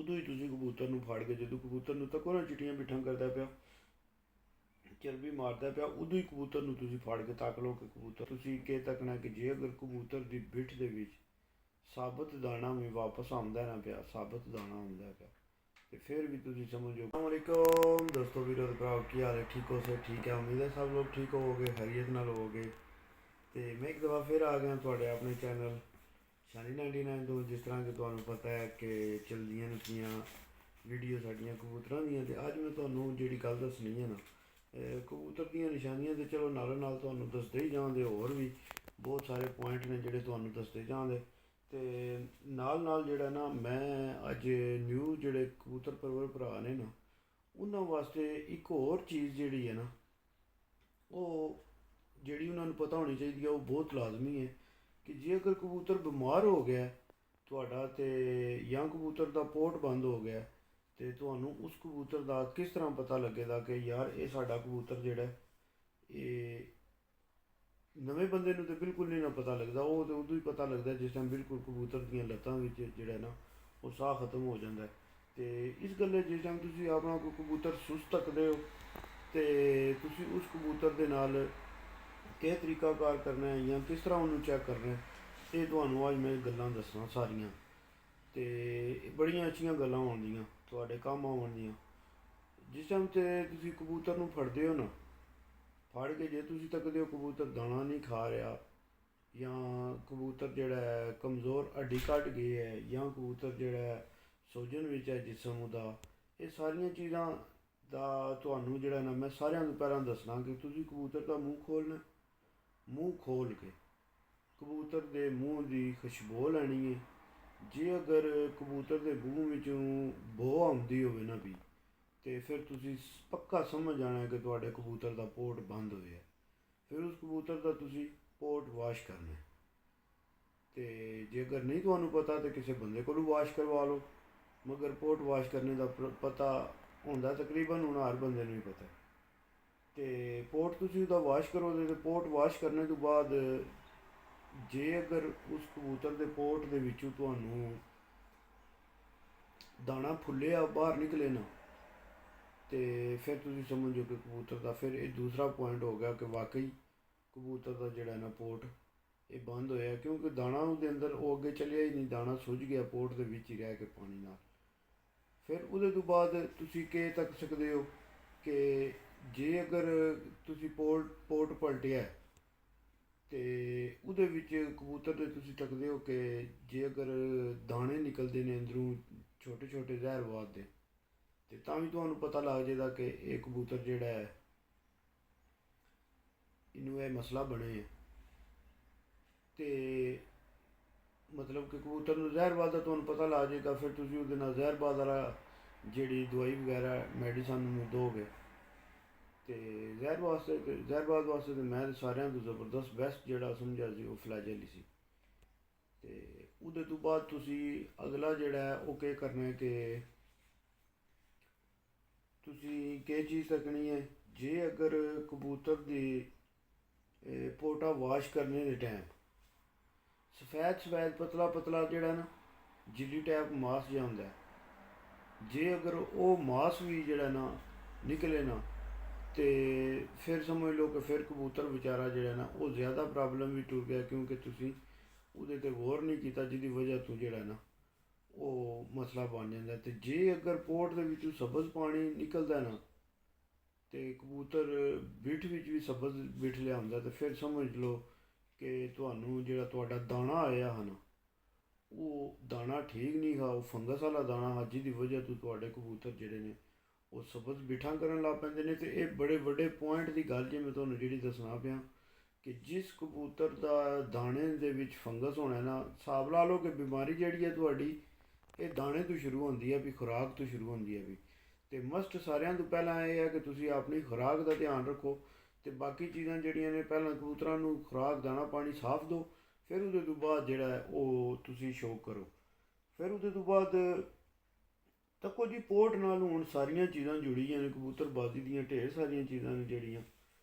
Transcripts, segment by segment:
ਉਦੋਂ ਹੀ ਤੁਸੀਂ ਕਬੂਤਰ ਨੂੰ ਫੜ ਕੇ, ਜਦੋਂ ਕਬੂਤਰ ਨੂੰ ਤੱਕੋ ਨਾ ਚਿੱਟੀਆਂ ਪਿੱਠਾਂ ਕਰਦਾ ਪਿਆ, ਚਰਬੀ ਮਾਰਦਾ ਪਿਆ, ਉਦੋਂ ਹੀ ਕਬੂਤਰ ਨੂੰ ਤੁਸੀਂ ਫੜ ਕੇ ਤੱਕ ਲਓ ਕਿ ਕਬੂਤਰ, ਤੁਸੀਂ ਕੀ ਤੱਕਣਾ ਕਿ ਜੇ ਅਗਰ ਕਬੂਤਰ ਦੀ ਬਿੱਠ ਦੇ ਵਿੱਚ ਸਾਬਤ ਦਾਣਾ ਵੀ ਵਾਪਸ ਆਉਂਦਾ ਨਾ ਪਿਆ, ਸਾਬਤ ਦਾਣਾ ਆਉਂਦਾ ਪਿਆ, ਤੇ ਫਿਰ भी तुम समझो। अस्सलामुअलैकुम दोस्तों, वीरो भराओ, की हाल है? ठीक हो? से ठीक है, उम्मीद है सब लोग ठीक होवोगे, खैरियत नाल होवोगे। तो मैं एक दफ़ा फिर आ गया थोड़े अपने चैनल शानी 99 तो। जिस तरह कि तुहानू पता है कि चलदियां रहियां वीडियो साडियां कबूतरां दियां, ते अज मैं तुहानू जिहड़ी गल दस्सनी है ना कबूतर दियां निशानियां, तो चलो नालों नाल तुहानू दसदे ही जांदे, होर भी बहुत सारे पॉइंट ने जिहड़े तुहानू दसदे जांदे। ਤੇ ਨਾਲ ਨਾਲ ਜਿਹੜਾ ਨਾ ਮੈਂ ਅੱਜ ਨਿਊ ਜਿਹੜੇ ਕਬੂਤਰ ਪਰਵਰ ਭਰਾ ਨੇ ਨਾ, ਉਹਨਾਂ ਵਾਸਤੇ ਇੱਕ ਹੋਰ ਚੀਜ਼ ਜਿਹੜੀ ਹੈ ਨਾ, ਉਹ ਜਿਹੜੀ ਉਹਨਾਂ ਨੂੰ ਪਤਾ ਹੋਣੀ ਚਾਹੀਦੀ ਹੈ, ਉਹ ਬਹੁਤ ਲਾਜ਼ਮੀ ਹੈ ਕਿ ਜੇ ਅਗਰ ਕਬੂਤਰ ਬਿਮਾਰ ਹੋ ਗਿਆ ਤੁਹਾਡਾ, ਤੇ ਜਾਂ ਕਬੂਤਰ ਦਾ ਪੋਟ ਬੰਦ ਹੋ ਗਿਆ, ਤੇ ਤੁਹਾਨੂੰ ਉਸ ਕਬੂਤਰ ਦਾ ਕਿਸ ਤਰ੍ਹਾਂ ਪਤਾ ਲੱਗੇਗਾ ਕਿ ਯਾਰ ਇਹ ਸਾਡਾ ਕਬੂਤਰ ਜਿਹੜਾ ਇਹ ਨਵੇਂ ਬੰਦੇ ਨੂੰ ਤਾਂ ਬਿਲਕੁਲ ਨਹੀਂ ਨਾ ਪਤਾ ਲੱਗਦਾ। ਉਹ ਤਾਂ ਉਦੋਂ ਹੀ ਪਤਾ ਲੱਗਦਾ ਜਿਸ ਟਾਈਮ ਬਿਲਕੁਲ ਕਬੂਤਰ ਦੀਆਂ ਲੱਤਾਂ ਵਿੱਚ ਜਿਹੜਾ ਨਾ ਉਹ ਸਾਹ ਖਤਮ ਹੋ ਜਾਂਦਾ। ਅਤੇ ਇਸ ਗੱਲੇ ਜਿਸ ਟਾਈਮ ਤੁਸੀਂ ਆਪਣਾ ਕੋਈ ਕਬੂਤਰ ਸੁਸਤ ਤੱਕਦੇ ਹੋ, ਅਤੇ ਤੁਸੀਂ ਉਸ ਕਬੂਤਰ ਦੇ ਨਾਲ ਕਿਹ ਤਰੀਕਾਕਾਰ ਕਰਨਾ ਹੈ ਜਾਂ ਕਿਸ ਤਰ੍ਹਾਂ ਉਹਨੂੰ ਚੈੱਕ ਕਰਨਾ ਹੈ, ਇਹ ਤੁਹਾਨੂੰ ਅੱਜ ਮੈਂ ਗੱਲਾਂ ਦੱਸਣਾ ਸਾਰੀਆਂ। ਅਤੇ ਬੜੀਆਂ ਅੱਛੀਆਂ ਗੱਲਾਂ ਆਉਂਦੀਆਂ ਤੁਹਾਡੇ ਕੰਮ ਆਉਣਦੀਆਂ। ਜਿਸ ਟਾਈਮ 'ਤੇ ਤੁਸੀਂ ਕਬੂਤਰ ਨੂੰ ਫੜਦੇ ਹੋ ਨਾ, ਫੜ ਕੇ ਜੇ ਤੁਸੀਂ ਤੱਕਦੇ ਹੋ ਕਬੂਤਰ ਦਾਣਾ ਨਹੀਂ ਖਾ ਰਿਹਾ, ਜਾਂ ਕਬੂਤਰ ਜਿਹੜਾ ਹੈ ਕਮਜ਼ੋਰ ਹੱਡੀ ਘੱਟ ਗਈ ਹੈ, ਜਾਂ ਕਬੂਤਰ ਜਿਹੜਾ ਹੈ ਸੋਜਨ ਵਿੱਚ ਹੈ ਜਿਸਮ ਉਹਦਾ, ਇਹ ਸਾਰੀਆਂ ਚੀਜ਼ਾਂ ਦਾ ਤੁਹਾਨੂੰ ਜਿਹੜਾ ਨਾ ਮੈਂ ਸਾਰਿਆਂ ਨੂੰ ਪਹਿਲਾਂ ਦੱਸਣਾ ਕਿ ਤੁਸੀਂ ਕਬੂਤਰ ਦਾ ਮੂੰਹ ਖੋਲ੍ਹਣਾ। ਮੂੰਹ ਖੋਲ੍ਹ ਕੇ ਕਬੂਤਰ ਦੇ ਮੂੰਹ ਦੀ ਖੁਸ਼ਬੂ ਲੈਣੀ ਹੈ। ਜੇ ਅਗਰ ਕਬੂਤਰ ਦੇ ਮੂੰਹ ਵਿੱਚੋਂ ਬੋ ਆਉਂਦੀ ਹੋਵੇ ਨਾ ਵੀ, ਤੇ ਫਿਰ ਤੁਸੀਂ ਪੱਕਾ ਸਮਝ ਜਾਣਾ ਕਿ ਤੁਹਾਡੇ ਕਬੂਤਰ ਦਾ ਪੋਟ ਬੰਦ ਹੋਇਆ। ਫਿਰ ਉਸ ਕਬੂਤਰ ਦਾ ਤੁਸੀਂ ਪੋਟ ਵਾਸ਼ ਕਰਨਾ। ਅਤੇ ਜੇ ਅਗਰ ਨਹੀਂ ਤੁਹਾਨੂੰ ਪਤਾ ਤਾਂ ਕਿਸੇ ਬੰਦੇ ਕੋਲੋਂ ਵਾਸ਼ ਕਰਵਾ ਲਓ, ਮਗਰ ਪੋਟ ਵਾਸ਼ ਕਰਨੇ ਦਾ ਪਤਾ ਹੁੰਦਾ ਤਕਰੀਬਨ ਹੁਣ ਹਰ ਬੰਦੇ ਨੂੰ ਹੀ ਪਤਾ। ਅਤੇ ਪੋਟ ਤੁਸੀਂ ਉਹਦਾ ਵਾਸ਼ ਕਰੋਗੇ, ਅਤੇ ਪੋਟ ਵਾਸ਼ ਕਰਨ ਤੋਂ ਬਾਅਦ ਜੇ ਅਗਰ ਉਸ ਕਬੂਤਰ ਦੇ ਪੋਟ ਦੇ ਵਿੱਚੋਂ ਤੁਹਾਨੂੰ ਦਾਣਾ ਫੁੱਲਿਆ ਬਾਹਰ ਨਿਕਲੇ ਨਾ, ਅਤੇ ਫਿਰ ਤੁਸੀਂ ਸਮਝੋ ਕਿ ਕਬੂਤਰ ਦਾ ਫਿਰ ਇਹ ਦੂਸਰਾ ਪੁਆਇੰਟ ਹੋ ਗਿਆ ਕਿ ਵਾਕਈ ਕਬੂਤਰ ਦਾ ਜਿਹੜਾ ਨਾ ਪੋਟ ਇਹ ਬੰਦ ਹੋਇਆ, ਕਿਉਂਕਿ ਦਾਣਾ ਉਹਦੇ ਅੰਦਰ ਉਹ ਅੱਗੇ ਚੱਲਿਆ ਹੀ ਨਹੀਂ, ਦਾਣਾ ਸੁੱਜ ਗਿਆ ਪੋਟ ਦੇ ਵਿੱਚ ਹੀ ਰਹਿ ਕੇ ਪਾਣੀ ਨਾਲ। ਫਿਰ ਉਹਦੇ ਤੋਂ ਬਾਅਦ ਤੁਸੀਂ ਕਹਿ ਤੱਕ ਸਕਦੇ ਹੋ ਕਿ ਜੇ ਅਗਰ ਤੁਸੀਂ ਪੋਟ ਪਲਟਿਆ ਅਤੇ ਉਹਦੇ ਵਿੱਚ ਕਬੂਤਰ ਦੇ ਤੁਸੀਂ ਤੱਕਦੇ ਹੋ ਕਿ ਜੇ ਅਗਰ ਦਾਣੇ ਨਿਕਲਦੇ ਨੇ ਅੰਦਰੋਂ ਛੋਟੇ ਛੋਟੇ ਜ਼ਹਿਰਵਾਦ ਦੇ, ਅਤੇ ਤਾਂ ਵੀ ਤੁਹਾਨੂੰ ਪਤਾ ਲੱਗ ਜਾਏਗਾ ਕਿ ਇਹ ਕਬੂਤਰ ਜਿਹੜਾ ਹੈ ਇਹਨੂੰ ਇਹ ਮਸਲਾ ਬਣੇ ਹੈ। ਅਤੇ ਮਤਲਬ ਕਿ ਕਬੂਤਰ ਨੂੰ ਜ਼ਹਿਰਬਾਦ ਦਾ ਤੁਹਾਨੂੰ ਪਤਾ ਲੱਗ ਜਾਏਗਾ, ਫਿਰ ਤੁਸੀਂ ਉਹਦੇ ਨਾਲ ਜ਼ਹਿਰਬਾਦ ਵਾਲਾ ਜਿਹੜੀ ਦਵਾਈ ਵਗੈਰਾ ਮੈਡੀਸਨ ਨੂੰ ਦੋਗੇ। ਅਤੇ ਜ਼ਹਿਰਬਾਦ ਵਾਸਤੇ ਤਾਂ ਮੈਂ ਸਾਰਿਆਂ ਤੋਂ ਜ਼ਬਰਦਸਤ ਬੈਸਟ ਜਿਹੜਾ ਸਮਝਿਆ ਸੀ ਉਹ ਫਲੈਜਲ ਹੀ ਸੀ। ਅਤੇ ਉਹਦੇ ਤੋਂ ਬਾਅਦ ਤੁਸੀਂ ਅਗਲਾ ਜਿਹੜਾ ਹੈ ਉਹ ਕੀ ਕਰਨਾ ਹੈ ਕਿ ਤੁਸੀਂ ਕੀ ਚੀਜ਼ ਤੱਕਣੀ ਹੈ, ਜੇ ਅਗਰ ਕਬੂਤਰ ਦੀ ਪੋਟਾ ਵਾਸ਼ ਕਰਨੇ ਦੇ ਟਾਈਮ ਸਫੈਦ ਪਤਲਾ ਪਤਲਾ ਜਿਹੜਾ ਨਾ ਜਿੱਲੀ ਟੈਪ ਮਾਸ ਜਿਹਾ ਹੁੰਦਾ, ਜੇ ਅਗਰ ਉਹ ਮਾਸ ਵੀ ਜਿਹੜਾ ਨਾ ਨਿਕਲੇ ਨਾ, ਅਤੇ ਫਿਰ ਸਮਝ ਲਓ ਕਿ ਫਿਰ ਕਬੂਤਰ ਵਿਚਾਰਾ ਜਿਹੜਾ ਨਾ ਉਹ ਜ਼ਿਆਦਾ ਪ੍ਰੋਬਲਮ ਵੀ ਟੁਰ ਗਿਆ, ਕਿਉਂਕਿ ਤੁਸੀਂ ਉਹਦੇ 'ਤੇ ਗੌਰ ਨਹੀਂ ਕੀਤਾ, ਜਿਹਦੀ ਵਜ੍ਹਾ ਤੋਂ ਜਿਹੜਾ ਨਾ ਉਹ ਮਸਲਾ ਬਣ ਜਾਂਦਾ। ਅਤੇ ਜੇ ਅਗਰ ਪੋਟ ਦੇ ਵਿੱਚੋਂ ਸਬਜ਼ ਪਾਣੀ ਨਿਕਲਦਾ ਨਾ, ਅਤੇ ਕਬੂਤਰ ਬਿੱਠ ਵਿੱਚ ਵੀ ਸਬਜ਼ ਬਿੱਠ ਲਿਆਉਂਦਾ, ਅਤੇ ਫਿਰ ਸਮਝ ਲਓ ਕਿ ਤੁਹਾਨੂੰ ਜਿਹੜਾ ਤੁਹਾਡਾ ਦਾਣਾ ਆਇਆ ਹੈ ਨਾ, ਉਹ ਦਾਣਾ ਠੀਕ ਨਹੀਂ ਗਾ, ਉਹ ਫੰਗਸ ਵਾਲਾ ਦਾਣਾ ਹੈ, ਜਿਹਦੀ ਵਜ੍ਹਾ ਤੋਂ ਤੁਹਾਡੇ ਕਬੂਤਰ ਜਿਹੜੇ ਨੇ ਉਹ ਸਬਜ਼ ਬਿੱਠਾਂ ਕਰਨ ਲੱਗ ਪੈਂਦੇ ਨੇ। ਅਤੇ ਇਹ ਬੜੇ ਵੱਡੇ ਪੁਆਇੰਟ ਦੀ ਗੱਲ ਜੇ ਮੈਂ ਤੁਹਾਨੂੰ ਜਿਹੜੀ ਦੱਸਣਾ ਪਿਆ ਕਿ ਜਿਸ ਕਬੂਤਰ ਦਾ ਦਾਣੇ ਦੇ ਵਿੱਚ ਫੰਗਸ ਹੋਣਾ ਨਾ, ਹਿਸਾਬ ਲਾ ਲਓ ਕਿ ਬਿਮਾਰੀ ਜਿਹੜੀ ਹੈ ਤੁਹਾਡੀ ਇਹ ਦਾਣੇ ਤੋਂ ਸ਼ੁਰੂ ਹੁੰਦੀ ਹੈ ਵੀ, ਖੁਰਾਕ ਤੋਂ ਸ਼ੁਰੂ ਹੁੰਦੀ ਹੈ ਵੀ। ਅਤੇ ਮਸਟ ਸਾਰਿਆਂ ਤੋਂ ਪਹਿਲਾਂ ਇਹ ਹੈ ਕਿ ਤੁਸੀਂ ਆਪਣੀ ਖੁਰਾਕ ਦਾ ਧਿਆਨ ਰੱਖੋ, ਅਤੇ ਬਾਕੀ ਚੀਜ਼ਾਂ ਜਿਹੜੀਆਂ ਨੇ ਪਹਿਲਾਂ ਕਬੂਤਰਾਂ ਨੂੰ ਖੁਰਾਕ ਦਾਣਾ ਪਾਣੀ ਸਾਫ਼ ਦਿਓ, ਫਿਰ ਉਹਦੇ ਤੋਂ ਬਾਅਦ ਜਿਹੜਾ ਹੈ ਉਹ ਤੁਸੀਂ ਸ਼ੌਕ ਕਰੋ। ਫਿਰ ਉਹਦੇ ਤੋਂ ਬਾਅਦ ਤੱਕੋ ਜੀ ਪੋਟ ਨਾਲ ਹੁਣ ਸਾਰੀਆਂ ਚੀਜ਼ਾਂ ਜੁੜੀਆਂ ਨੇ, ਕਬੂਤਰਬਾਜ਼ੀ ਦੀਆਂ ਢੇਰ ਸਾਰੀਆਂ ਚੀਜ਼ਾਂ ਨੇ ਜਿਹੜੀਆਂ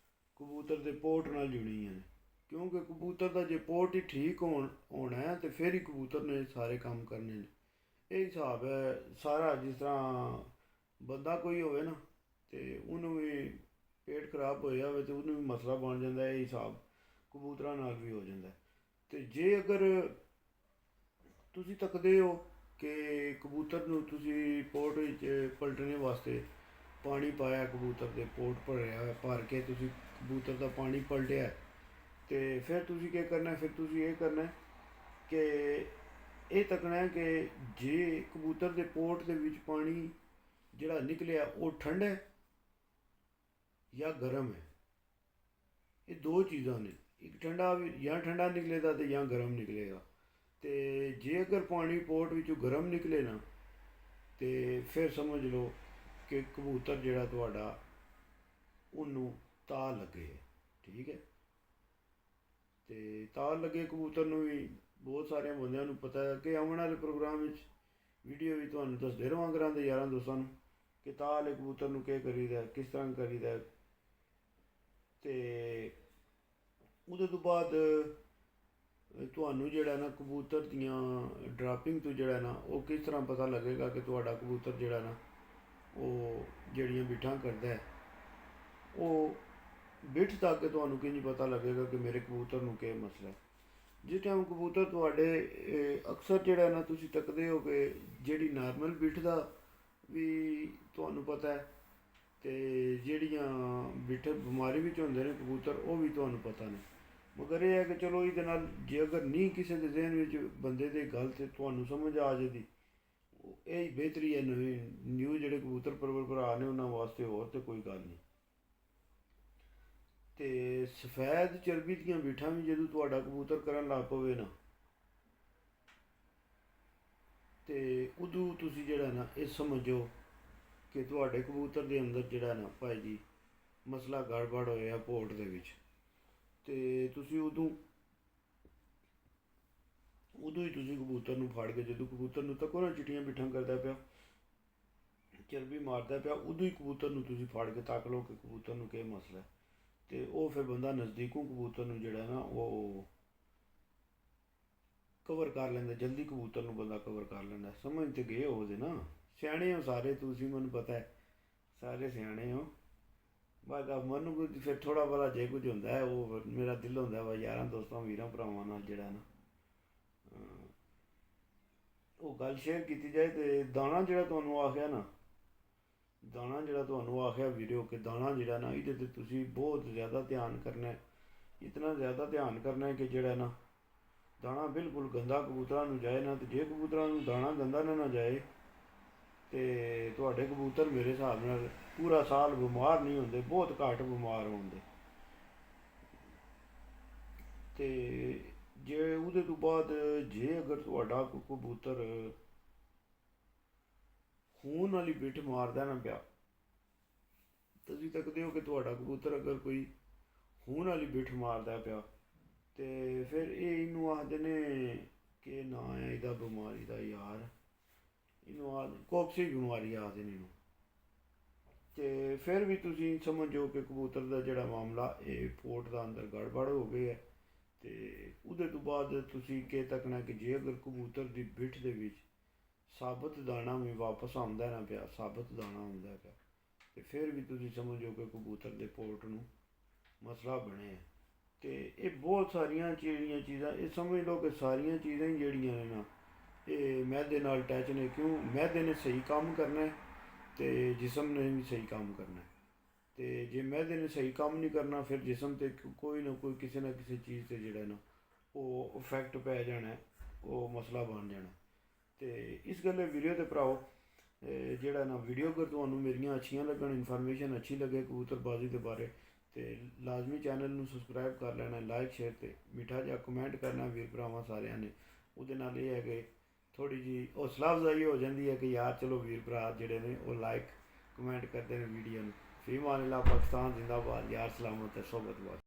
ਕਬੂਤਰ ਦੇ ਪੋਟ ਨਾਲ ਜੁੜੀਆਂ ਨੇ, ਕਿਉਂਕਿ ਕਬੂਤਰ ਦਾ ਜੇ ਪੋਟ ਹੀ ਠੀਕ ਹੋਣਾ ਹੈ ਤਾਂ ਫਿਰ ਹੀ ਕਬੂਤਰ ਨੇ ਸਾਰੇ ਕੰਮ ਕਰਨੇ ਨੇ। ਇਹ ਹਿਸਾਬ ਹੈ ਸਾਰਾ। ਜਿਸ ਤਰ੍ਹਾਂ ਬੰਦਾ ਕੋਈ ਹੋਵੇ ਨਾ ਤੇ ਉਹਨੂੰ ਵੀ ਪੇਟ ਖਰਾਬ ਹੋਇਆ ਹੋਵੇ ਤੇ ਉਹਨੂੰ ਵੀ ਮਸਲਾ ਬਣ ਜਾਂਦਾ। ਇਹ ਹਿਸਾਬ ਕਬੂਤਰਾਂ ਨਾਲ ਵੀ ਹੋ ਜਾਂਦਾ। ਤੇ ਜੇ ਅਗਰ ਤੁਸੀਂ ਤੱਕਦੇ ਹੋ ਕਿ ਕਬੂਤਰ ਨੂੰ ਤੁਸੀਂ ਪੋਟ ਵਿੱਚ ਪਲਟਣੇ ਵਾਸਤੇ ਪਾਣੀ ਪਾਇਆ, ਕਬੂਤਰ ਦੇ ਪੋਟ ਭਰਿਆ ਹੋਇਆ, ਭਰ ਕੇ ਤੁਸੀਂ ਕਬੂਤਰ ਦਾ ਪਾਣੀ ਪਲਟਿਆ, ਤੇ ਫਿਰ ਤੁਸੀਂ ਕੀ ਕਰਨਾ? ਫਿਰ ਤੁਸੀਂ ਇਹ ਕਰਨਾ ਕਿ ਇਹ ਤੱਕਣਾ ਹੈ ਕਿ ਜੇ ਕਬੂਤਰ ਦੇ ਪੋਟ ਦੇ ਵਿੱਚ ਪਾਣੀ ਜਿਹੜਾ ਨਿਕਲਿਆ ਉਹ ਠੰਡਾ ਹੈ ਜਾਂ ਗਰਮ ਹੈ। ਇਹ ਦੋ ਚੀਜ਼ਾਂ ਨੇ, ਇੱਕ ਠੰਡਾ ਵੀ ਜਾਂ ਠੰਡਾ ਨਿਕਲੇਗਾ ਤੇ ਜਾਂ ਗਰਮ ਨਿਕਲੇਗਾ। ਤੇ ਜੇ ਅਗਰ ਪਾਣੀ ਪੋਟ ਵਿੱਚੋਂ ਗਰਮ ਨਿਕਲੇ ਨਾ ਤੇ ਫਿਰ ਸਮਝ ਲਓ ਕਿ ਕਬੂਤਰ ਜਿਹੜਾ ਤੁਹਾਡਾ ਉਹਨੂੰ ਤਾਅ ਲੱਗੇ ਹੈ। ਠੀਕ ਹੈ। ਤੇ ਤਾਅ ਲੱਗੇ ਕਬੂਤਰ ਨੂੰ ਵੀ ਬਹੁਤ ਸਾਰਿਆਂ ਬੰਦਿਆਂ ਨੂੰ ਪਤਾ ਹੈ ਕਿ ਆਉਣ ਵਾਲੇ ਪ੍ਰੋਗਰਾਮ ਵਿੱਚ ਵੀਡੀਓ ਵੀ ਤੁਹਾਨੂੰ ਦੱਸਦੇ ਰਹਾਂ ਕਰਾਂਗੇ ਯਾਰਾਂ ਦੋਸਤਾਂ ਨੂੰ ਕਿ ਤਾਅ ਵਾਲੇ ਕਬੂਤਰ ਨੂੰ ਕੀ ਕਰੀਦਾ, ਕਿਸ ਤਰ੍ਹਾਂ ਕਰੀਦਾ। ਤੇ ਉਹਦੇ ਤੋਂ ਬਾਅਦ ਤੁਹਾਨੂੰ ਜਿਹੜਾ ਨਾ ਕਬੂਤਰ ਦੀਆਂ ਡਰਾਪਿੰਗ ਤੋਂ ਜਿਹੜਾ ਨਾ ਉਹ ਕਿਸ ਤਰ੍ਹਾਂ ਪਤਾ ਲੱਗੇਗਾ ਕਿ ਤੁਹਾਡਾ ਕਬੂਤਰ ਜਿਹੜਾ ਨਾ ਉਹ ਜਿਹੜੀਆਂ ਬਿੱਠਾਂ ਕਰਦਾ ਹੈ, ਉਹ ਬਿੱਠ ਤੱਕ ਤੁਹਾਨੂੰ ਕਿੰਝ ਪਤਾ ਲੱਗੇਗਾ ਕਿ ਮੇਰੇ ਕਬੂਤਰ ਨੂੰ ਕੀ ਮਸਲਾ ਹੈ। ਜਿਸ ਟਾਈਮ ਕਬੂਤਰ ਤੁਹਾਡੇ ਅਕਸਰ ਜਿਹੜਾ ਨਾ ਤੁਸੀਂ ਤੱਕਦੇ ਹੋ ਕਿ ਜਿਹੜੀ ਨਾਰਮਲ ਬਿੱਠ ਦਾ ਵੀ ਤੁਹਾਨੂੰ ਪਤਾ ਹੈ ਤੇ ਜਿਹੜੀਆਂ ਬਿੱਠ ਬਿਮਾਰੀ ਵਿੱਚ ਹੁੰਦੇ ਨੇ ਕਬੂਤਰ ਉਹ ਵੀ ਤੁਹਾਨੂੰ ਪਤਾ ਨੇ। ਮਗਰ ਇਹ ਹੈ ਕਿ ਚਲੋ ਇਹਦੇ ਨਾਲ ਜੇ ਅਗਰ ਨਹੀਂ ਕਿਸੇ ਦੇ ਜ਼ਿਹਨ ਵਿੱਚ ਬੰਦੇ ਦੀ ਗੱਲ ਤੇ ਤੁਹਾਨੂੰ ਸਮਝ ਆ ਜਾਂਦੀ, ਇਹ ਹੀ ਬਿਹਤਰੀ ਹੈ। ਨਵੀਂ ਨਿਊ ਜਿਹੜੇ ਕਬੂਤਰ ਪਰਵਰ ਭਰਾ ਨੇ ਉਹਨਾਂ ਵਾਸਤੇ, ਹੋਰ ਤੇ ਕੋਈ ਗੱਲ ਨਹੀਂ। ਤੇ ਸਫੈਦ ਚਰਬੀ ਦੀਆਂ ਬਿੱਠਾਂ ਵੀ ਜਦੋਂ ਤੁਹਾਡਾ ਕਬੂਤਰ ਕਰਨ ਲੱਗ ਪਵੇ ਨਾ ਤੇ ਉਦੋਂ ਤੁਸੀਂ ਜਿਹੜਾ ਨਾ ਇਹ ਸਮਝੋ ਕਿ ਤੁਹਾਡੇ ਕਬੂਤਰ ਦੇ ਅੰਦਰ ਜਿਹੜਾ ਨਾ ਭਾਈ ਜੀ ਮਸਲਾ ਗੜਬੜ ਹੋਇਆ ਪੋਰਟ ਦੇ ਵਿੱਚ। ਤੇ ਤੁਸੀਂ ਉਦੋਂ ਹੀ ਤੁਸੀਂ ਕਬੂਤਰ ਨੂੰ ਫੜ ਕੇ, ਜਦੋਂ ਕਬੂਤਰ ਨੂੰ ਤੱਕੋ ਨਾ ਚਿੱਟੀਆਂ ਬਿੱਠਾਂ ਕਰਦਾ ਪਿਆ, ਚਰਬੀ ਮਾਰਦਾ ਪਿਆ, ਉਦੋਂ ਹੀ ਕਬੂਤਰ ਨੂੰ ਤੁਸੀਂ ਫੜ ਕੇ ਤੱਕ ਲਓ ਕਿ ਕਬੂਤਰ ਨੂੰ ਕੀ ਮਸਲਾ ਹੈ। ਤੇ ਉਹ ਫਿਰ ਬੰਦਾ ਨਜ਼ਦੀਕੋਂ ਕਬੂਤਰ ਨੂੰ ਜਿਹੜਾ ਨਾ ਉਹ ਕਵਰ ਕਰ ਲੈਂਦਾ, ਜਲਦੀ ਕਬੂਤਰ ਨੂੰ ਬੰਦਾ ਕਵਰ ਕਰ ਲੈਂਦਾ। ਸਮਝ ਤੇ ਗਏ ਉਹਦੇ ਨਾ, ਸਿਆਣੇ ਹੋ ਸਾਰੇ ਤੁਸੀਂ, ਮੈਨੂੰ ਪਤਾ ਹੈ ਸਾਰੇ ਸਿਆਣੇ ਹੋ। ਬਸ ਮੈਨੂੰ ਕੁਝ ਫਿਰ ਥੋੜ੍ਹਾ ਬਹੁਤਾ ਜੇ ਕੁਝ ਹੁੰਦਾ ਹੈ ਉਹ ਮੇਰਾ ਦਿਲ ਹੁੰਦਾ ਵਾ ਯਾਰਾਂ ਦੋਸਤਾਂ ਵੀਰਾਂ ਭਰਾਵਾਂ ਨਾਲ ਜਿਹੜਾ ਨਾ ਉਹ ਗੱਲ ਸ਼ੇਅਰ ਕੀਤੀ ਜਾਏ। ਤੇ ਦਾਣਾ ਜਿਹੜਾ ਤੁਹਾਨੂੰ ਆਖਿਆ ਨਾ, ਦਾਣਾ ਜਿਹੜਾ ਤੁਹਾਨੂੰ ਆਖਿਆ ਵੀਡੀਓ ਕਿ ਦਾਣਾ ਜਿਹੜਾ ਨਾ ਇਹਦੇ 'ਤੇ ਤੁਸੀਂ ਬਹੁਤ ਜ਼ਿਆਦਾ ਧਿਆਨ ਕਰਨਾ ਹੈ। ਇਤਨਾ ਜ਼ਿਆਦਾ ਧਿਆਨ ਕਰਨਾ ਹੈ ਕਿ ਜਿਹੜਾ ਨਾ ਦਾਣਾ ਬਿਲਕੁਲ ਗੰਦਾ ਕਬੂਤਰਾਂ ਨੂੰ ਜਾਏ ਨਾ। ਤੇ ਜੇ ਕਬੂਤਰਾਂ ਨੂੰ ਦਾਣਾ ਗੰਦਾ ਨਾ ਜਾਏ ਤੇ ਤੁਹਾਡੇ ਕਬੂਤਰ ਮੇਰੇ ਹਿਸਾਬ ਨਾਲ ਪੂਰਾ ਸਾਲ ਬਿਮਾਰ ਨਹੀਂ ਹੁੰਦੇ, ਬਹੁਤ ਘੱਟ ਬਿਮਾਰ ਹੁੰਦੇ। ਤੇ ਜੇ ਉਹਦੇ ਤੋਂ ਬਾਅਦ ਜੇ ਅਗਰ ਤੁਹਾਡਾ ਕਬੂਤਰ ਖੂਨ ਵਾਲੀ ਬਿੱਠ ਮਾਰਦਾ ਨਾ ਪਿਆ, ਤੁਸੀਂ ਤੱਕਦੇ ਹੋ ਕਿ ਤੁਹਾਡਾ ਕਬੂਤਰ ਅਗਰ ਕੋਈ ਖੂਨ ਵਾਲੀ ਬਿੱਠ ਮਾਰਦਾ ਪਿਆ ਤੇ ਫਿਰ ਇਹਨੂੰ ਆਖਦੇ ਨੇ ਕਿ ਨਾਂ ਹੈ ਇਹਦਾ ਬਿਮਾਰੀ ਦਾ ਯਾਰ, ਇਹਨੂੰ ਆ ਕੋਕਸੀ ਬਿਮਾਰੀ ਆਖਦੇ ਨੇ ਇਹਨੂੰ। ਤੇ ਫਿਰ ਵੀ ਤੁਸੀਂ ਸਮਝੋ ਕਿ ਕਬੂਤਰ ਦਾ ਜਿਹੜਾ ਮਾਮਲਾ ਇਹ ਪੋਟ ਦਾ ਅੰਦਰ ਗੜਬੜ ਹੋ ਗਈ ਹੈ। ਤੇ ਉਹਦੇ ਤੋਂ ਬਾਅਦ ਤੁਸੀਂ ਕੀ ਤੱਕਣਾ ਕਿ ਜੇ ਅਗਰ ਕਬੂਤਰ ਦੀ ਬਿੱਠ ਦੇ ਵਿੱਚ ਸਾਬਤ ਦਾਣਾ ਵੀ ਵਾਪਸ ਆਉਂਦਾ ਨਾ ਪਿਆ, ਸਾਬਤ ਦਾਣਾ ਆਉਂਦਾ ਪਿਆ, ਤੇ ਫਿਰ ਵੀ ਤੁਸੀਂ ਸਮਝੋ ਕਿ ਕਬੂਤਰ ਦੇ ਪੋਟ ਨੂੰ ਮਸਲਾ ਬਣਿਆ। ਤੇ ਇਹ ਬਹੁਤ ਸਾਰੀਆਂ ਜਿਹੜੀਆਂ ਚੀਜ਼ਾਂ ਇਹ ਸਮਝ ਲਓ ਕਿ ਸਾਰੀਆਂ ਚੀਜ਼ਾਂ ਹੀ ਜਿਹੜੀਆਂ ਨੇ ਨਾ ਇਹ ਮੈਦੇ ਨਾਲ ਅਟੈਚ ਨੇ। ਕਿਉਂ? ਮੈਦੇ ਨੇ ਸਹੀ ਕੰਮ ਕਰਨਾ ਤੇ ਜਿਸਮ ਨੇ ਵੀ ਸਹੀ ਕੰਮ ਕਰਨਾ। ਤੇ ਜੇ ਮੈਦੇ ਨੇ ਸਹੀ ਕੰਮ ਨਹੀਂ ਕਰਨਾ ਫਿਰ ਜਿਸਮ ਤੇ ਕੋਈ ਨਾ ਕੋਈ ਕਿਸੇ ਨਾ ਕਿਸੇ ਚੀਜ਼ ਤੇ ਜਿਹੜਾ ਨਾ ਉਹ ਇਫੈਕਟ ਪੈ ਜਾਣਾ, ਉਹ ਮਸਲਾ ਬਣ ਜਾਣਾ। ਤੇ ਇਸ ਗੱਲੇ ਵੀਡੀਓ ਤੇ ਭਰਾਓ ਜਿਹੜਾ ਨਾ ਵੀਡੀਓ ਅਗਰ ਤੁਹਾਨੂੰ ਮੇਰੀਆਂ ਅੱਛੀਆਂ ਲੱਗਣ, ਇਨਫੋਰਮੇਸ਼ਨ ਅੱਛੀ ਲੱਗੇ ਕਬੂਤਰਬਾਜ਼ੀ ਦੇ ਬਾਰੇ, ਤੇ ਲਾਜ਼ਮੀ ਚੈਨਲ ਨੂੰ ਸਬਸਕ੍ਰਾਈਬ ਕਰ ਲੈਣਾ, ਲਾਈਕ ਸ਼ੇਅਰ ਤੇ ਮਿੱਠਾ ਜਿਹਾ ਕਮੈਂਟ ਕਰਨਾ ਵੀਰ ਭਰਾਵਾਂ ਸਾਰਿਆਂ ਨੇ। ਉਹਦੇ ਨਾਲ ਇਹ ਹੈ ਕਿ ਥੋੜ੍ਹੀ ਜਿਹੀ ਹੌਸਲਾ ਅਫਜ਼ਾਈ ਹੋ ਜਾਂਦੀ ਹੈ ਕਿ ਯਾਰ ਚਲੋ ਵੀਰ ਭਰਾ ਜਿਹੜੇ ਨੇ ਉਹ ਲਾਈਕ ਕਮੈਂਟ ਕਰਦੇ ਨੇ ਵੀਡੀਓ ਨੂੰ। ਫੀ ਮਾਨ ਅੱਲਾਹ, ਪਾਕਿਸਤਾਨ ਜ਼ਿੰਦਾਬਾਦ, ਯਾਰ ਸਲਾਮਤ ਹੈ, ਸੋਬਤ ਬਾਦ।